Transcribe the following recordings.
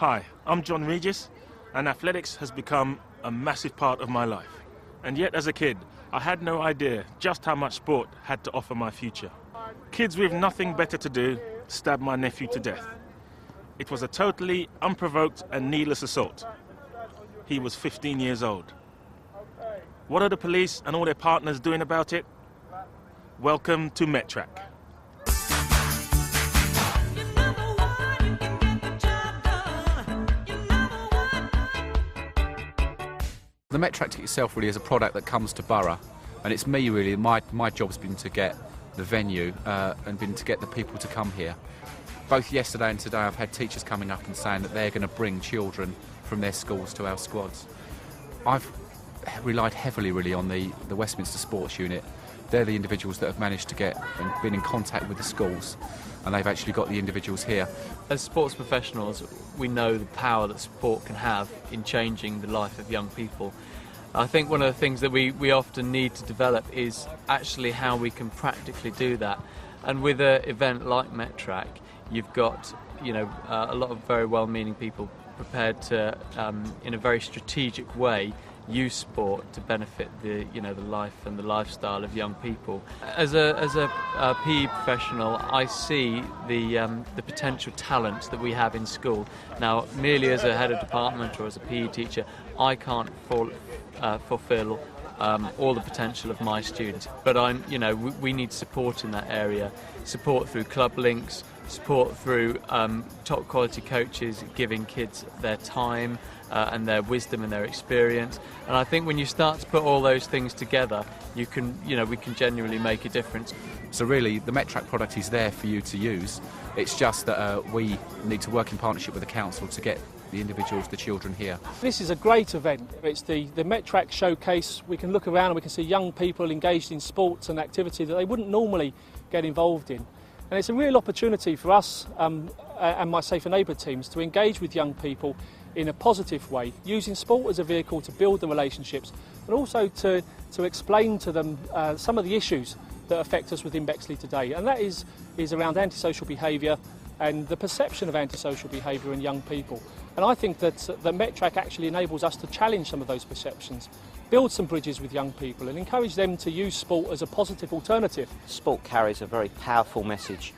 Hi, I'm John Regis, and athletics has become a massive part of my life. And yet as a kid, I had no idea just how much sport had to offer my future. Kids with nothing better to do stabbed my nephew to death. It was a totally unprovoked and needless assault. He was 15 years old. What are the police and all their partners doing about it? Welcome to MetTrack. The MetTrack ticket itself really is a product that comes to Borough, and it's me really, my job's been to get the venue and been to get the people to come here. Both yesterday and today I've had teachers coming up and saying that they're going to bring children from their schools to our squads. I've relied heavily really on the Westminster Sports Unit. They're the individuals that have managed to get and been in contact with the schools, and they've actually got the individuals here. As sports professionals, we know the power that sport can have in changing the life of young people. I think one of the things that we often need to develop is actually how we can practically do that. And with an event like MetTrack, you've got a lot of very well-meaning people prepared to, in a very strategic way, use sport to benefit the life and the lifestyle of young people. As a PE professional, I see the potential talent that we have in school. Now, merely as a head of department or as a PE teacher, I can't fulfil all the potential of my students. But we need support in that area. Support through club links, support through top quality coaches giving kids their time and their wisdom and their experience. And I think when you start to put all those things together, we can genuinely make a difference. So really, the MetTrack product is there for you to use. It's just that we need to work in partnership with the council to get the individuals, the children here. This is a great event. It's the MetTrack showcase. We can look around and we can see young people engaged in sports and activity that they wouldn't normally get involved in. And it's a real opportunity for us and my Safer Neighbour teams to engage with young people in a positive way, using sport as a vehicle to build the relationships, but also to explain to them some of the issues that affect us within Bexley today. And that is around antisocial behaviour and the perception of antisocial behaviour in young people. And I think that MetTrack actually enables us to challenge some of those perceptions, build some bridges with young people and encourage them to use sport as a positive alternative. Sport carries a very powerful message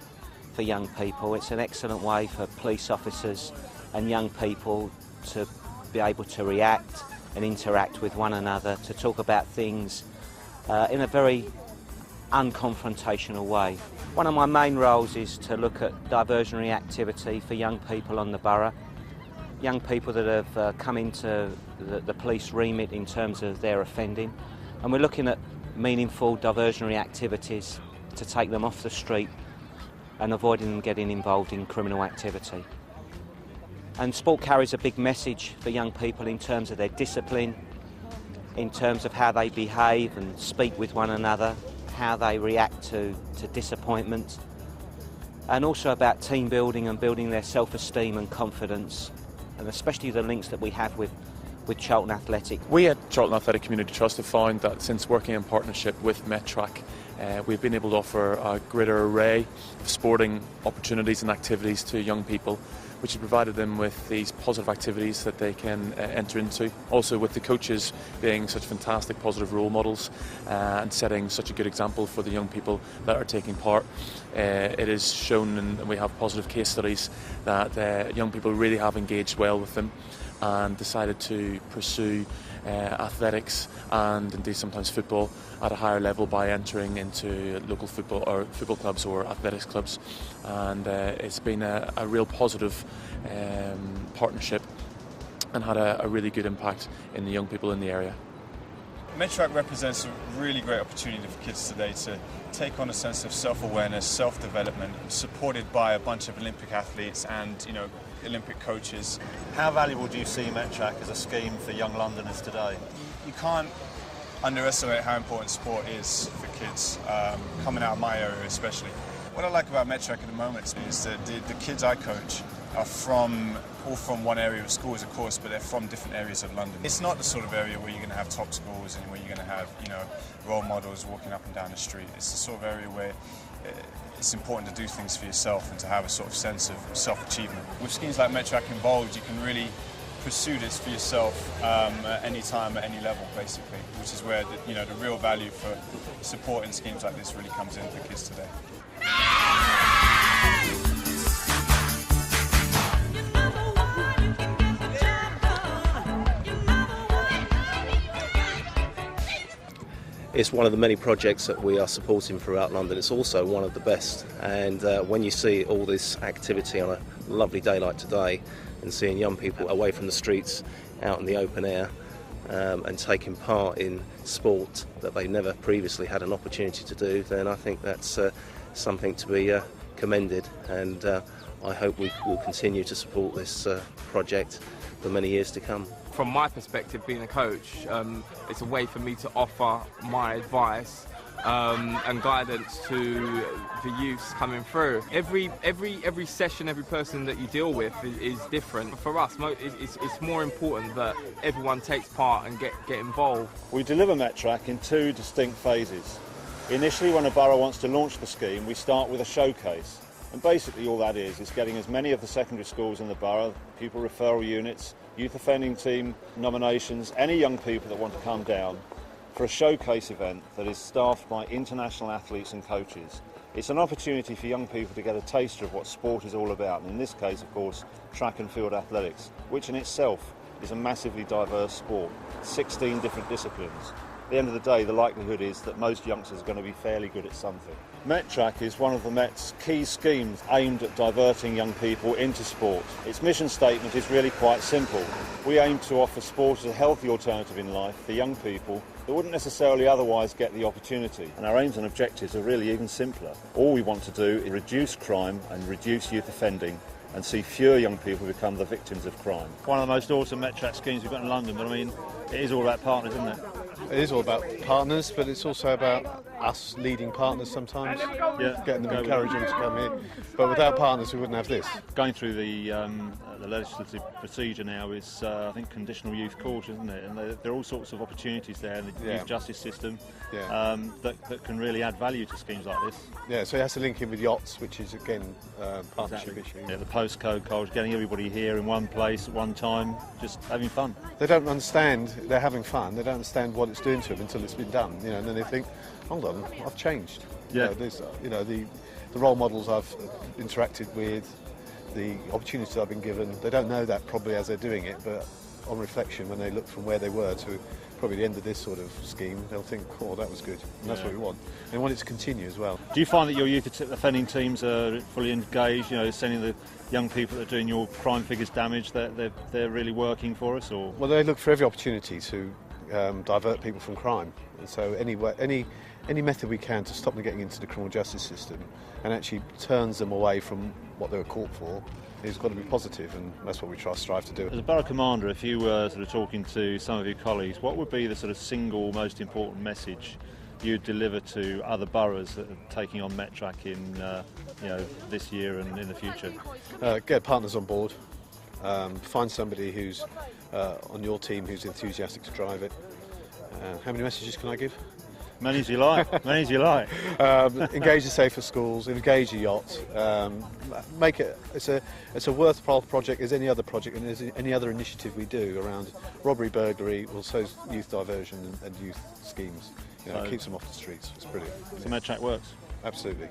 for young people. It's an excellent way for police officers and young people to be able to react and interact with one another, to talk about things in a very unconfrontational way. One of my main roles is to look at diversionary activity for young people on the borough, young people that have come into the police remit in terms of their offending, and we're looking at meaningful diversionary activities to take them off the street and avoiding them getting involved in criminal activity. And sport carries a big message for young people in terms of their discipline, in terms of how they behave and speak with one another, how they react to disappointment, and also about team building and building their self-esteem and confidence, and especially the links that we have with Charlton Athletic. We at Charlton Athletic Community Trust have found that since working in partnership with MetTrack, we've been able to offer a greater array of sporting opportunities and activities to young people, which has provided them with these positive activities that they can enter into. Also with the coaches being such fantastic positive role models and setting such a good example for the young people that are taking part. It is shown, and we have positive case studies, that young people really have engaged well with them and decided to pursue athletics and indeed sometimes football at a higher level by entering into local football clubs or athletics clubs, and it's been a real positive partnership and had a really good impact in the young people in the area. MetTrack represents a really great opportunity for kids today to take on a sense of self-awareness, self-development, supported by a bunch of Olympic athletes and Olympic coaches. How valuable do you see MetTrack as a scheme for young Londoners today? You can't underestimate how important sport is for kids, coming out of my area especially. What I like about MetTrack at the moment is that the kids I coach are all from one area of schools, of course, but they're from different areas of London. It's not the sort of area where you're going to have top schools and where you're going to have role models walking up and down the street. It's the sort of area where it's important to do things for yourself and to have a sort of sense of self-achievement. With schemes like MetTrack involved, you can really pursue this for yourself at any time, at any level, basically, which is where the real value for supporting schemes like this really comes in for kids today. It's one of the many projects that we are supporting throughout London. It's also one of the best, and when you see all this activity on a lovely day like today and seeing young people away from the streets out in the open air and taking part in sport that they never previously had an opportunity to do, then I think that's something to be commended, and I hope we will continue to support this project for many years to come. From my perspective, being a coach, it's a way for me to offer my advice and guidance to the youths coming through. Every session, every person that you deal with is different. For us, it's more important that everyone takes part and get involved. We deliver MetTrack in two distinct phases. Initially, when a borough wants to launch the scheme, we start with a showcase. And basically all that is getting as many of the secondary schools in the borough, pupil referral units, youth offending team nominations, any young people that want to come down for a showcase event that is staffed by international athletes and coaches. It's an opportunity for young people to get a taster of what sport is all about, and in this case, of course, track and field athletics, which in itself is a massively diverse sport, 16 different disciplines. At the end of the day, the likelihood is that most youngsters are going to be fairly good at something. MetTrack is one of the Met's key schemes aimed at diverting young people into sport. Its mission statement is really quite simple. We aim to offer sport as a healthy alternative in life for young people that wouldn't necessarily otherwise get the opportunity. And our aims and objectives are really even simpler. All we want to do is reduce crime and reduce youth offending and see fewer young people become the victims of crime. One of the most awesome MetTrack schemes we've got in London, but I mean, it is all about partners, isn't it? It is all about partners, but it's also about us leading partners sometimes, getting them, encouraging them to come here. But without partners, we wouldn't have this. Going through the legislative procedure now is, I think, conditional youth court, isn't it? And there are all sorts of opportunities there in the youth justice system that can really add value to schemes like this. Yeah, so it has to link in with yachts, which is, again, partnership issue. Yeah, the postcode culture, getting everybody here in one place at one time, just having fun. They don't understand they're having fun. They don't understand what it's doing to them until it's been done. And then they think, hold on, I've changed. Yeah. The role models I've interacted with, the opportunities I've been given, they don't know that probably as they're doing it, but on reflection, when they look from where they were to probably the end of this sort of scheme, they'll think, oh, that was good, and that's what we want. And we want it to continue as well. Do you find that your youth offending teams are fully engaged, sending the young people that are doing your crime figures damage, they're really working for us? Or? Well, they look for every opportunity to divert people from crime, and so any method we can to stop them getting into the criminal justice system and actually turns them away from what they were caught for has got to be positive, and that's what we strive to do. As a borough commander, if you were sort of talking to some of your colleagues, what would be the sort of single most important message you'd deliver to other boroughs that are taking on MetTrack in this year and in the future? Get partners on board. Find somebody who's on your team who's enthusiastic to drive it. How many messages can I give? Many as you like. Many as you like. Engage the safer schools. Engage a yacht. Make it. It's a worthwhile project as any other project, and as any other initiative we do around robbery, burglary, also youth diversion and youth schemes. It keeps them off the streets. It's brilliant. So MetTrack works. Absolutely.